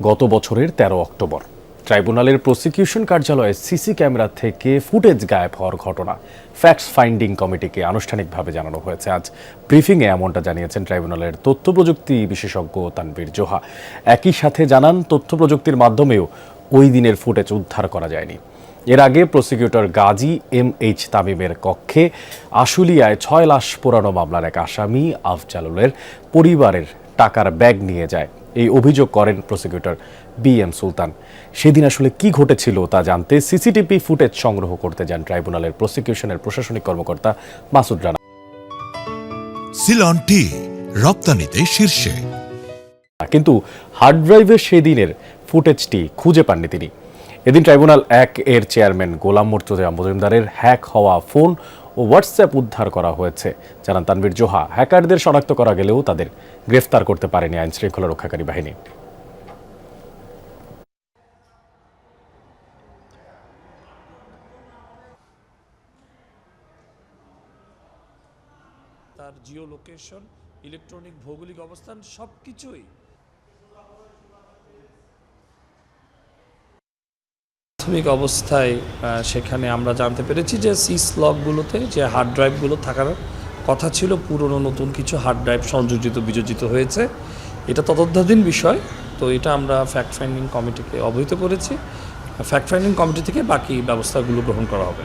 গত বছরের ১৩ অক্টোবর ট্রাইব্যুনালের প্রসিকিউশন কার্যালয়ে সিসি ক্যামেরা থেকে ফুটেজ গায়েব হওয়ার ঘটনা ফ্যাক্টস ফাইন্ডিং কমিটিকে আনুষ্ঠানিকভাবে জানানো হয়েছে। আজ ব্রিফিংয়ে এমনটা জানিয়েছেন ট্রাইব্যুনালের তথ্য প্রযুক্তি বিশেষজ্ঞ তানভীর জোহা। একই সাথে জানান, তথ্য প্রযুক্তির মাধ্যমেও ওই দিনের ফুটেজ উদ্ধার করা যায়নি। এর আগে প্রসিকিউটর গাজী MH তামিমের কক্ষে আশুলিয়ায় ৬ লাশ পোড়ানো মামলার এক আসামি আফজালুলের পরিবারের টাকার ব্যাগ নিয়ে যায়, এই অভিযোগ করেন প্রসিকিউটর BM সুলতান। সেদিন আসলে কি ঘটেছিল তা জানতে সিসিটিভি ফুটেজ সংগ্রহ করতে যান ট্রাইব্যুনালের প্রসিকিউশনের প্রশাসনিক কর্মকর্তা মাসুদ রানা। সিলন টি রপ্তানিতে শীর্ষে, কিন্তু হার্ড ড্রাইভের সেদিনের ফুটেজটি খুঁজে পাননি তিনি। এদিন ট্রাইব্যুনাল ১ এর চেয়ারম্যান গোলাম মুর্তজা মজুমদারের হ্যাক হওয়া ফোন ও হোয়াটসঅ্যাপ উদ্ধার করা হয়েছে, জানান তানভীর জোহা। হ্যাকারদের শনাক্ত করা গেলেও তাদের গ্রেফতার করতে পারেনি আইন শৃঙ্খলা রক্ষাকারী বাহিনী। তার জিও লোকেশন, ইলেকট্রনিক ভৌগোলিক অবস্থান সবকিছুই প্রাথমিক অবস্থায় সেখানে আমরা জানতে পেরেছি যে সিস লকগুলোতে যে হার্ড ড্রাইভগুলো থাকার কথা ছিল, পুরনো নতুন কিছু হার্ড ড্রাইভ সংযোজিত বিযোজিত হয়েছে। এটা তদন্তাধীন বিষয়, তো এটা আমরা ফ্যাক্ট ফাইন্ডিং কমিটিকে অবহিত করেছি। ফ্যাক্ট ফাইন্ডিং কমিটি থেকে বাকি ব্যবস্থাগুলো গ্রহণ করা হবে।